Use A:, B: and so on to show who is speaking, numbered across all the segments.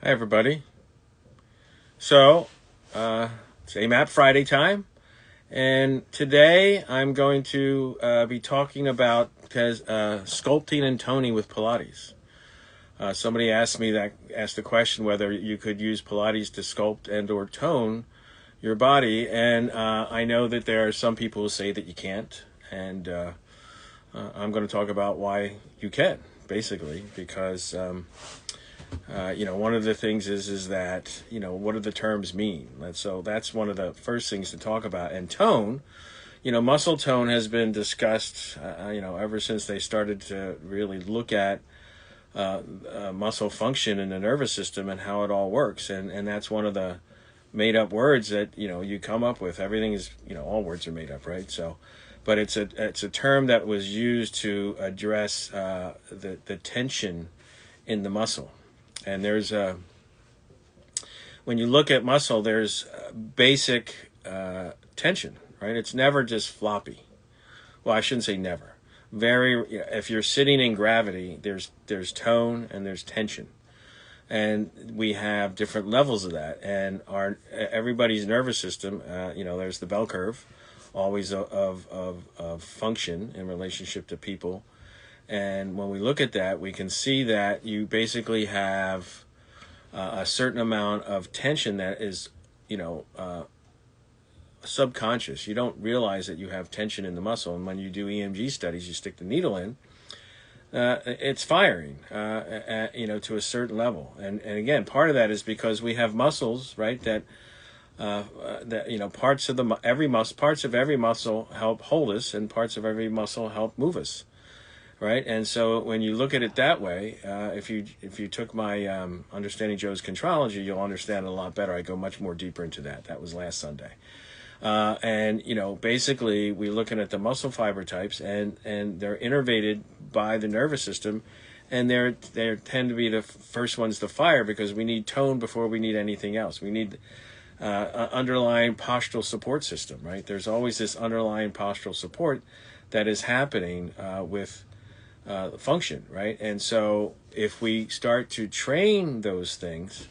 A: Hi, everybody. So, it's AMAP Friday time, and today I'm going to be talking about sculpting and toning with Pilates. Somebody asked the question whether you could use Pilates to sculpt and/or tone your body, and I know that there are some people who say that you can't, and I'm going to talk about why you can, basically, because. One of the things is that, what do the terms mean? So that's one of the first things to talk about. And tone, muscle tone has been discussed, ever since they started to really look at muscle function in the nervous system and how it all works. And that's one of the made up words that, you come up with. Everything is, all words are made up, right? So, but it's a term that was used to address the tension in the muscle. And there's when you look at muscle, there's basic tension, right? It's never just floppy. Well, I shouldn't say never. If you're sitting in gravity, there's tone and there's tension, and we have different levels of that. And everybody's nervous system, there's the bell curve, always of function in relationship to people. And when we look at that, we can see that you basically have a certain amount of tension that is, subconscious. You don't realize that you have tension in the muscle. And when you do EMG studies, you stick the needle in, it's firing, to a certain level. And again, part of that is because we have muscles, right, that parts of every muscle help hold us, and parts of every muscle help move us. Right, and so when you look at it that way, if you took my Understanding Joe's Contrology, you'll understand it a lot better. I go much more deeper into that. That was last Sunday, and basically we're looking at the muscle fiber types, and they're innervated by the nervous system, and they tend to be the first ones to fire because we need tone before we need anything else. We need underlying postural support system. Right, there's always this underlying postural support that is happening with function, right? And so if we start to train those things,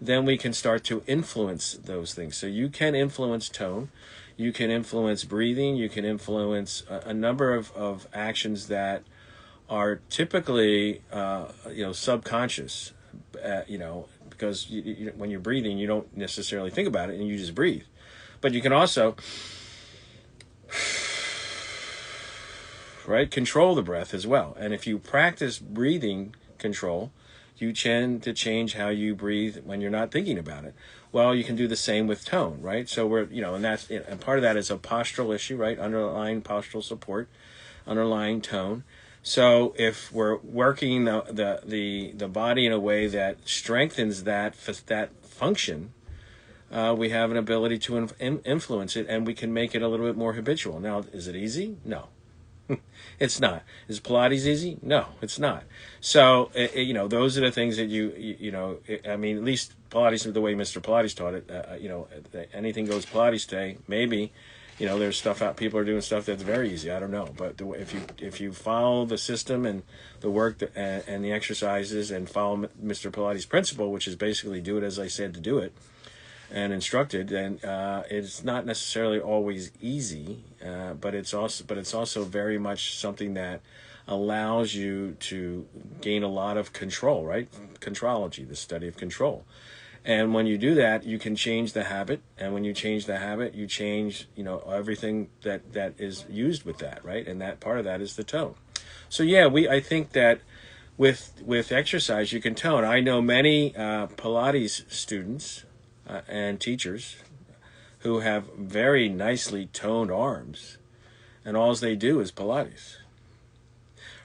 A: then we can start to influence those things. So you can influence tone, you can influence breathing, you can influence a number of actions that are typically, subconscious, because when you're breathing, you don't necessarily think about it and you just breathe. But you can also right? Control the breath as well. And if you practice breathing control, you tend to change how you breathe when you're not thinking about it. Well, you can do the same with tone, right? So and part of that is a postural issue, right? Underlying postural support, underlying tone. So if we're working the body in a way that strengthens that function, we have an ability to influence it, and we can make it a little bit more habitual. Now, is it easy? No. It's not. Is Pilates easy? No, it's not. So, those are the things that at least Pilates, the way Mr. Pilates taught it, anything goes Pilates today. Maybe, there's stuff out, people are doing stuff that's very easy. I don't know. But if you follow the system and the work and the exercises and follow Mr. Pilates' principle, which is basically do it as I said to do it, and instructed, and it's not necessarily always easy, but it's also very much something that allows you to gain a lot of control, right? Contrology, the study of control. And when you do that, you can change the habit, and when you change the habit, you change, everything that is used with that, right? And that part of that is the tone. So yeah, I think that with exercise you can tone. I know many Pilates students and teachers who have very nicely toned arms, and all they do is Pilates,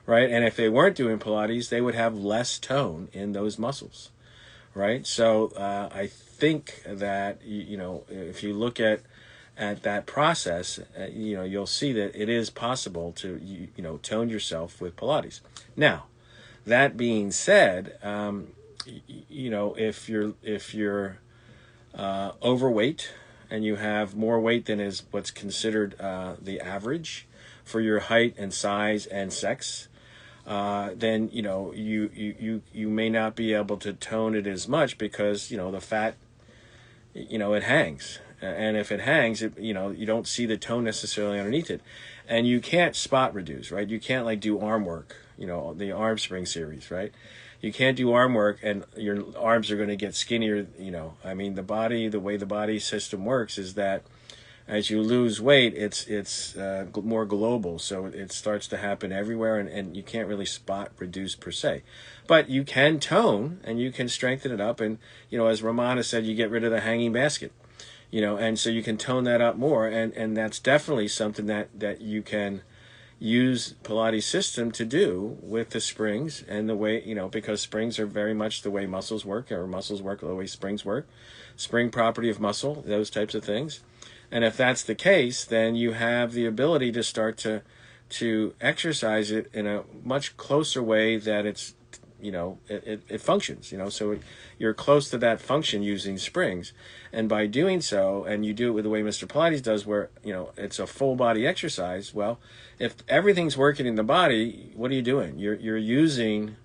A: right? And if they weren't doing Pilates, they would have less tone in those muscles, right? So I think that if you look at that process, you'll see that it is possible to tone yourself with Pilates. Now, that being said, if you're overweight and you have more weight than is what's considered the average for your height and size and sex, then you may not be able to tone it as much because the fat, it hangs. And if it hangs, you don't see the tone necessarily underneath it. And you can't spot reduce, right? You can't like do arm work, the arm spring series, right? You can't do arm work and your arms are going to get skinnier, I mean, the way the body system works is that as you lose weight, it's more global, so it starts to happen everywhere, and you can't really spot reduce per se. But you can tone, and you can strengthen it up, and, as Ramana said, you get rid of the hanging basket, and so you can tone that up more, and that's definitely something that you can use Pilates system to do with the springs and the way, because springs are very much the way muscles work, or muscles work the way springs work, spring property of muscle, those types of things. And if that's the case, then you have the ability to start to exercise it in a much closer way that it's, it functions, so you're close to that function using springs. And by doing so, and you do it with the way Mr. Pilates does, where, it's a full body exercise, well, if everything's working in the body, what are you doing? You're using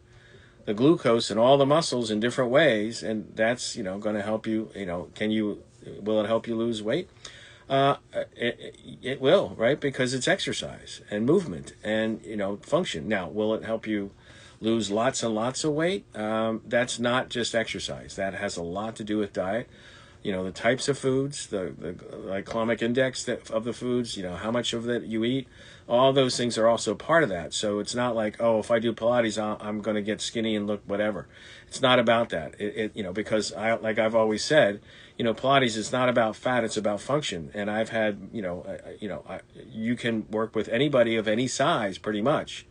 A: the glucose in all the muscles in different ways, and that's, going to help you, will it help you lose weight? It will, right? Because it's exercise and movement and, function. Now, will it help you lose lots and lots of weight? That's not just exercise. That has a lot to do with diet. The types of foods, the glycemic index of the foods, how much of that you eat. All those things are also part of that. So it's not like, oh, if I do Pilates, I'm going to get skinny and look whatever. It's not about that. Because I've always said, Pilates is not about fat, it's about function. And I've had, you can work with anybody of any size pretty much,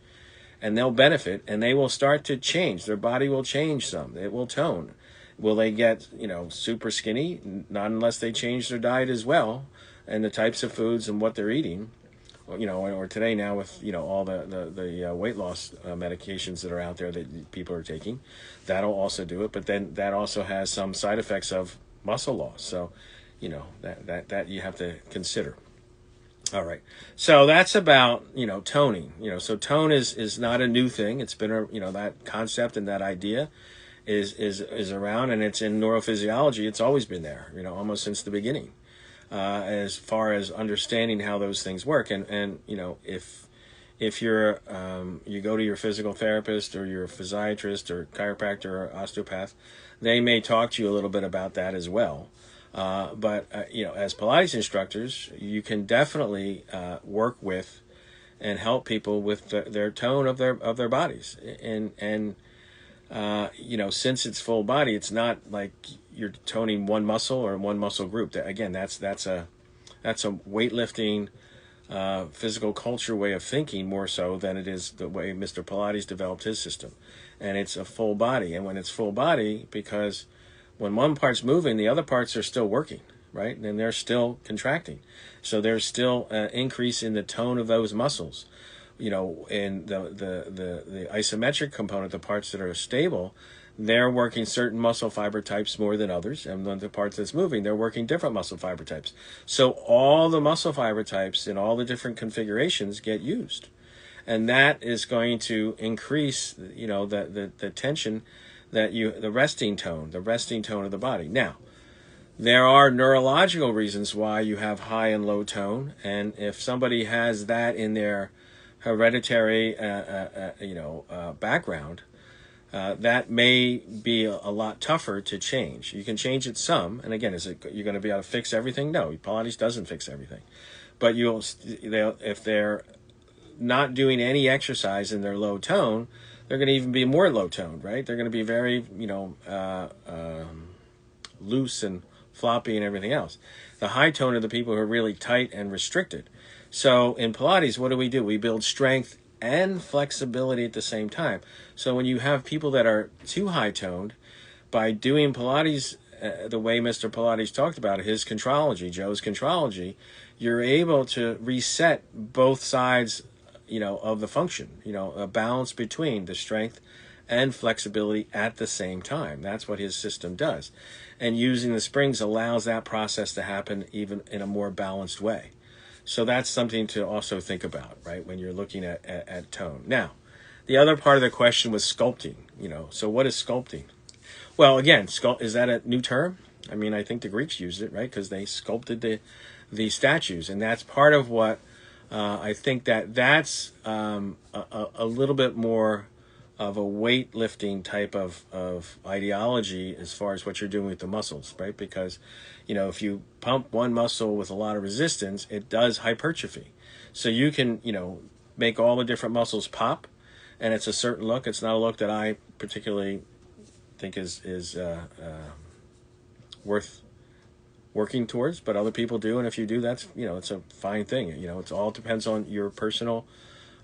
A: and they'll benefit, and they will start to change. Their body will change some. It will tone. Will they get, super skinny? Not unless they change their diet as well, and the types of foods and what they're eating. Or today now with, all the weight loss medications that are out there that people are taking, that'll also do it. But then that also has some side effects of muscle loss. So, that you have to consider. All right. So that's about, toning. So tone is not a new thing. It's been that concept and that idea is around, and it's in neurophysiology. It's always been there, almost since the beginning, as far as understanding how those things work. And if you're you go to your physical therapist or your physiatrist or chiropractor or osteopath, they may talk to you a little bit about that as well. But as Pilates instructors, you can definitely work with and help people with their tone of their bodies. And since it's full body, it's not like you're toning one muscle or one muscle group. Again, that's a weightlifting physical culture way of thinking more so than it is the way Mr. Pilates developed his system. And it's a full body. And when it's full body, because when one part's moving, the other parts are still working, right? And they're still contracting. So there's still an increase in the tone of those muscles. In the isometric component, the parts that are stable, they're working certain muscle fiber types more than others. And then the parts that's moving, they're working different muscle fiber types. So all the muscle fiber types in all the different configurations get used. And that is going to increase, the tension the resting tone of the body. Now, there are neurological reasons why you have high and low tone, and if somebody has that in their hereditary, background, that may be a lot tougher to change. You can change it some, and again, you're going to be able to fix everything? No, Pilates doesn't fix everything, but if they're not doing any exercise in their low tone, they're going to even be more low toned, right? They're going to be very, loose and floppy and everything else. The high tone are the people who are really tight and restricted. So in Pilates, what do? We build strength and flexibility at the same time. So when you have people that are too high toned, by doing Pilates the way Mr. Pilates talked about his contrology, Joe's contrology, you're able to reset both sides of the function, a balance between the strength and flexibility at the same time. That's what his system does. And using the springs allows that process to happen even in a more balanced way. So that's something to also think about, right, when you're looking at tone. Now, the other part of the question was sculpting. So what is sculpting? Well, again, is that a new term? I mean, I think the Greeks used it, right? Because they sculpted the statues, and that's part of what I think that's a little bit more of a weightlifting type of ideology as far as what you're doing with the muscles, right? Because, if you pump one muscle with a lot of resistance, it does hypertrophy. So you can, make all the different muscles pop, and it's a certain look. It's not a look that I particularly think is worth working towards, but other people do, and if you do, that's it's a fine thing. It all depends on your personal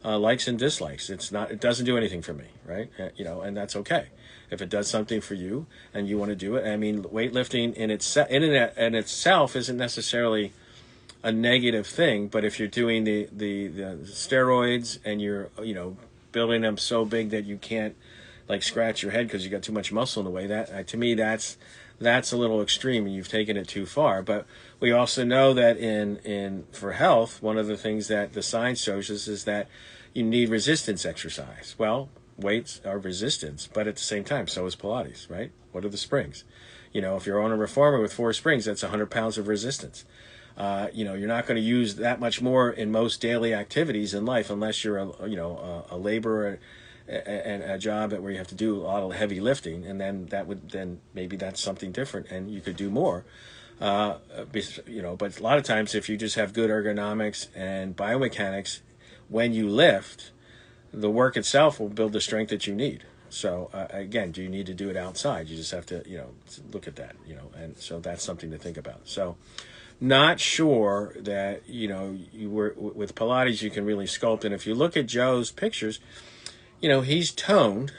A: likes and dislikes. It doesn't do anything for me, right? And that's okay if it does something for you and you want to do it. I mean, weightlifting in itself isn't necessarily a negative thing, but if you're doing the steroids and you're building them so big that you can't like scratch your head because you got too much muscle in the way, that to me that's a little extreme and you've taken it too far. But we also know that in for health, one of the things that the science shows us is that you need resistance exercise. Well, weights are resistance, but at the same time, so is Pilates, right? What are the springs? If you're on a reformer with 4 springs, that's 100 pounds of resistance. You're not going to use that much more in most daily activities in life unless you're a laborer and a job where you have to do a lot of heavy lifting, and then maybe that's something different and you could do more. But a lot of times if you just have good ergonomics and biomechanics, when you lift, the work itself will build the strength that you need. So again, do you need to do it outside? You just have to look at that, and so that's something to think about. So not sure that you were with Pilates you can really sculpt, and if you look at Joe's pictures, he's toned,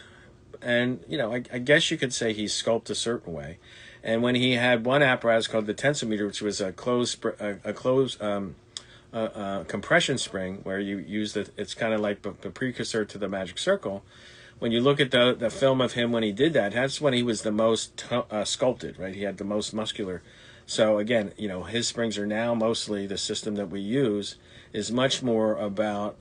A: and I guess you could say he's sculpted a certain way. And when he had one apparatus called the tensometer, which was a closed compression spring, where you use it's kind of like the precursor to the magic circle. When you look at the film of him when he did that, that's when he was the most sculpted, right? He had the most muscular. So again, his springs are now mostly the system that we use is much more about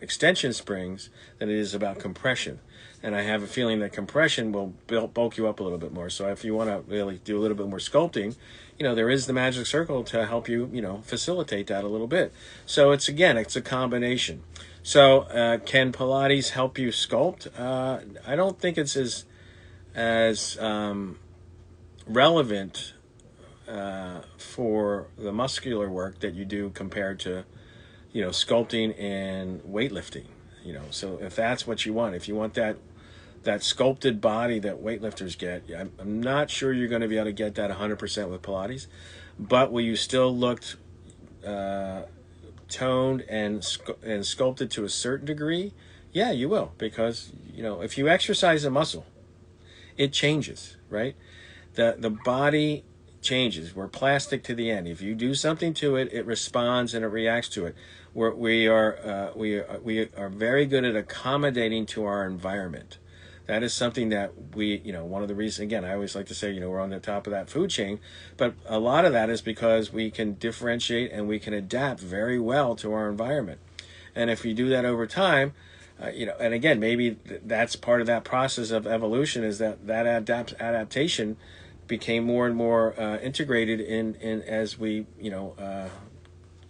A: extension springs than it is about compression. And I have a feeling that compression will bulk you up a little bit more. So if you want to really do a little bit more sculpting, there is the magic circle to help you, facilitate that a little bit. So it's a combination. So can Pilates help you sculpt? I don't think it's as relevant for the muscular work that you do compared to sculpting and weightlifting. So if that's what you want, if you want that sculpted body that weightlifters get, I'm not sure you're going to be able to get that 100% with Pilates, but will you still look toned and sculpted to a certain degree? Yeah, you will, because if you exercise a muscle, it changes, right? The body changes. We're plastic to the end. If you do something to it, it responds and it reacts to it. We are very good at accommodating to our environment. That is something that one of the reasons, again, I always like to say, we're on the top of that food chain, but a lot of that is because we can differentiate and we can adapt very well to our environment. And if we do that over time, and again, maybe that's part of that process of evolution, is that adaptation became more and more integrated in as we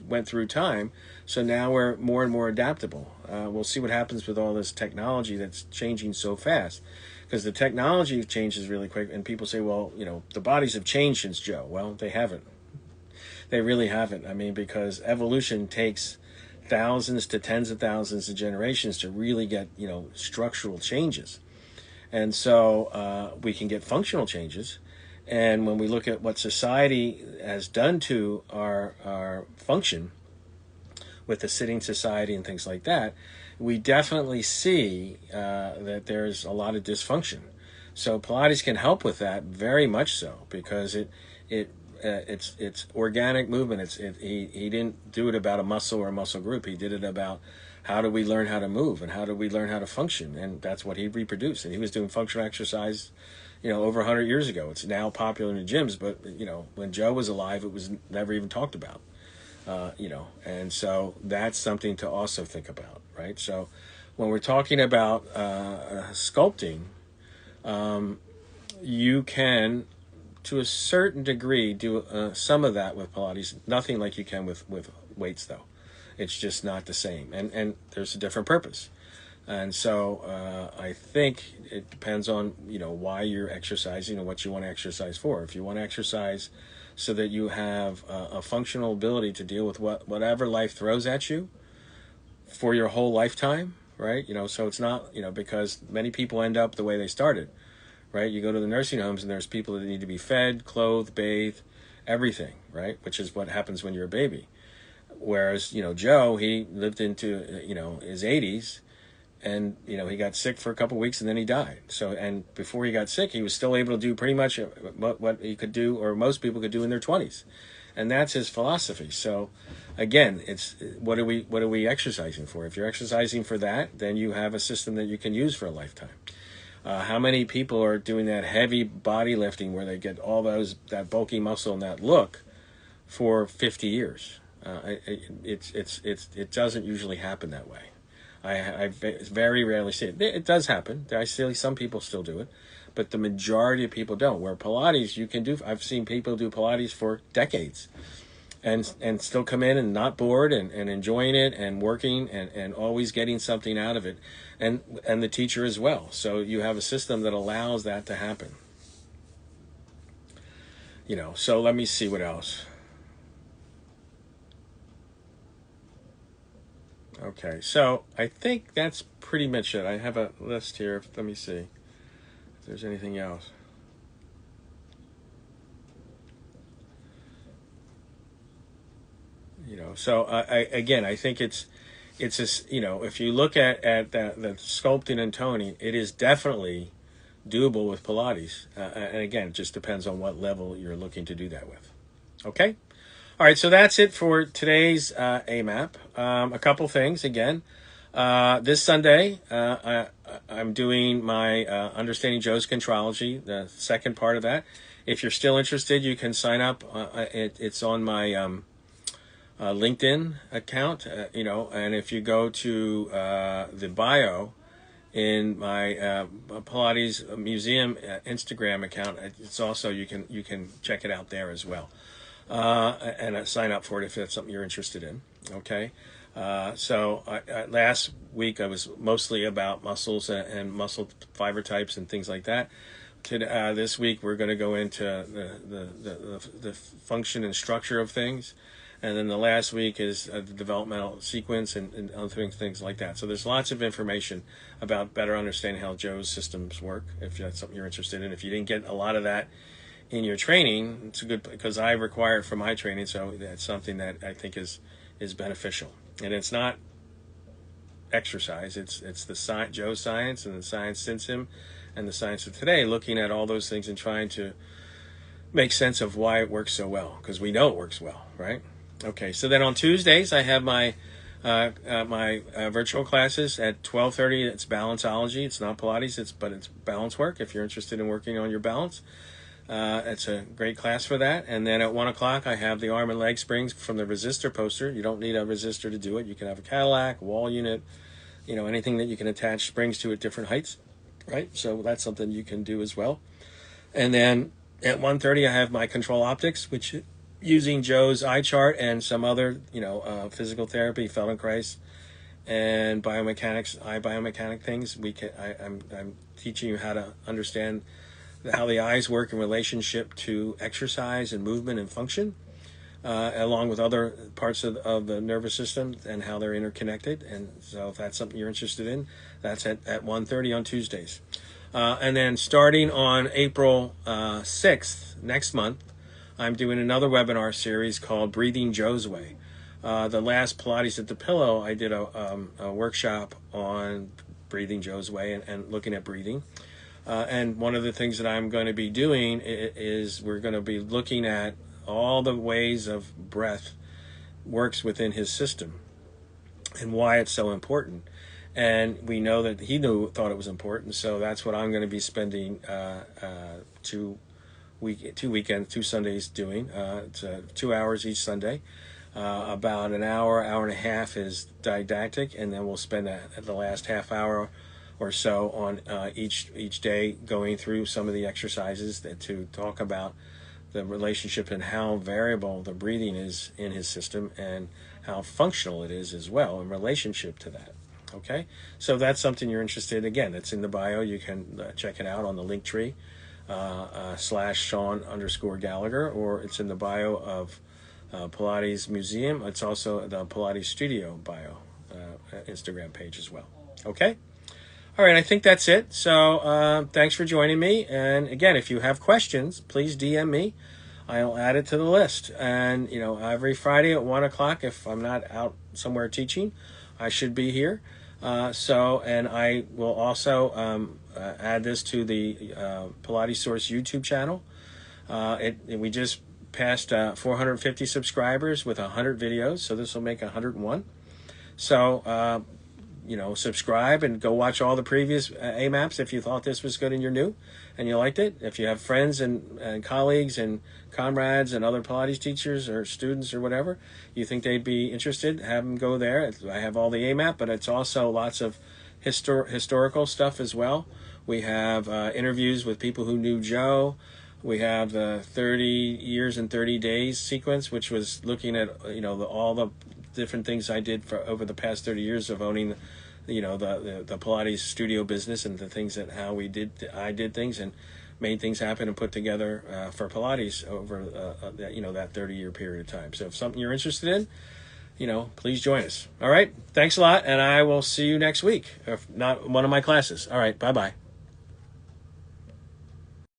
A: went through time. So now we're more and more adaptable. We'll see what happens with all this technology that's changing so fast, because the technology changes really quick, and people say, well, the bodies have changed since Joe. Well, they haven't. They really haven't. I mean, because evolution takes thousands to tens of thousands of generations to really get structural changes, and so we can get functional changes. And when we look at what society has done to our function with the sitting society and things like that, we definitely see that there's a lot of dysfunction. So Pilates can help with that very much so, because it's organic movement. He didn't do it about a muscle or a muscle group. He did it about how do we learn how to move and how do we learn how to function, and that's what he reproduced. And he was doing functional exercise over 100 years ago. It's now popular in the gyms, but when Joe was alive, it was never even talked about. And so that's something to also think about, right? So when we're talking about sculpting, you can, to a certain degree, do some of that with Pilates. Nothing like you can with weights, though. It's just not the same, and there's a different purpose. And so I think it depends on why you're exercising and what you want to exercise for. If you want to exercise so that you have a functional ability to deal with whatever life throws at you for your whole lifetime, right? So it's not because many people end up the way they started, right? You go to the nursing homes and there's people that need to be fed, clothed, bathed, everything, right? Which is what happens when you're a baby. Whereas Joe, he lived into his 80s. And he got sick for a couple of weeks and then he died. So, and before he got sick, he was still able to do pretty much what he could do, or most people could do in their 20s, and that's his philosophy. So, again, it's what are we exercising for? If you're exercising for that, then you have a system that you can use for a lifetime. How many people are doing that heavy body lifting where they get all that bulky muscle and that look for 50 years? It doesn't usually happen that way. I very rarely see it. It does happen. I see some people still do it, but the majority of people don't. Where Pilates, you can do. I've seen people do Pilates for decades, and still come in and not bored and enjoying it and working and always getting something out of it, and the teacher as well. So you have a system that allows that to happen. So let me see what else. Okay, so I think that's pretty much it. I have a list here. Let me see if there's anything else. So I think it's just, if you look at the sculpting and toning, it is definitely doable with Pilates. And again, it just depends on what level you're looking to do that with. Okay? All right, so that's it for today's AMAP. A couple things again. This Sunday, I'm doing my Understanding Joe's Contrology, the second part of that. If you're still interested, you can sign up. It's on my LinkedIn account, and if you go to the bio in my Pilates Museum Instagram account, it's also you can check it out there as well. And sign up for it if that's something you're interested in. Okay. So last week I was mostly about muscles and muscle fiber types and things like that. This week we're going to go into the function and structure of things. And then the last week is the developmental sequence and other things like that. So there's lots of information about better understanding how Joe's systems work, if that's something you're interested in. If you didn't get a lot of that in your training, it's a good, because I require it for my training, so that's something that I think is beneficial. And it's not exercise; it's the Joe's science and the science since him, and the science of today, looking at all those things and trying to make sense of why it works so well, because we know it works well, right? Okay, so then on Tuesdays I have my virtual classes at 12:30. It's Balanceology. It's not Pilates, but it's balance work. If you're interested in working on your balance. It's a great class for that. And then at 1 o'clock, I have the arm and leg springs from the resistor poster. You don't need a resistor to do it. You can have a Cadillac, wall unit, anything that you can attach springs to at different heights, right? So that's something you can do as well. And then at 1:30, I have my control optics, which using Joe's eye chart and some other, physical therapy, Feldenkrais, and biomechanics, eye biomechanic things. I'm teaching you how to understand how the eyes work in relationship to exercise and movement and function, along with other parts of the nervous system and how they're interconnected. And so if that's something you're interested in, that's at 1:30 on Tuesdays. And then starting on April 6th, next month, I'm doing another webinar series called Breathing Joe's Way. The last Pilates at the Pillow, I did a workshop on Breathing Joe's Way and looking at breathing. And one of the things that I'm going to be doing is we're going to be looking at all the ways of breath works within his system and why it's so important. And we know that he thought it was important, so that's what I'm going to be spending 2 Sundays doing. It's 2 hours each Sunday. About an hour, hour and a half is didactic, and then we'll spend the last half hour or so on each day going through some of the exercises to talk about the relationship and how variable the breathing is in his system and how functional it is as well in relationship to that. Okay, so that's something you're interested in. Again, it's in the bio. You can check it out on the link tree /Sean_Gallagher, or it's in the bio of Pilates Museum. It's also the Pilates Studio bio Instagram page as well. Okay? All right, I think that's it. So thanks for joining me. And again, if you have questions, please DM me. I'll add it to the list. And, every Friday at 1 o'clock, if I'm not out somewhere teaching, I should be here. And I will also add this to the Pilates Source YouTube channel. We just passed 450 subscribers with 100 videos, so this will make 101. So, subscribe and go watch all the previous AMAPs if you thought this was good and you're new and you liked it. If you have friends and colleagues and comrades and other Pilates teachers or students or whatever, you think they'd be interested, have them go there. I have all the AMAP, but it's also lots of historical stuff as well. We have interviews with people who knew Joe. We have the 30 years and 30 days sequence, which was looking at all the different things I did for over the past 30 years of owning, the Pilates studio business and the things that I did things and made things happen and put together for Pilates over that 30-year period of time. So if something you're interested in, please join us. All right, thanks a lot, and I will see you next week, if not one of my classes. All right, bye-bye.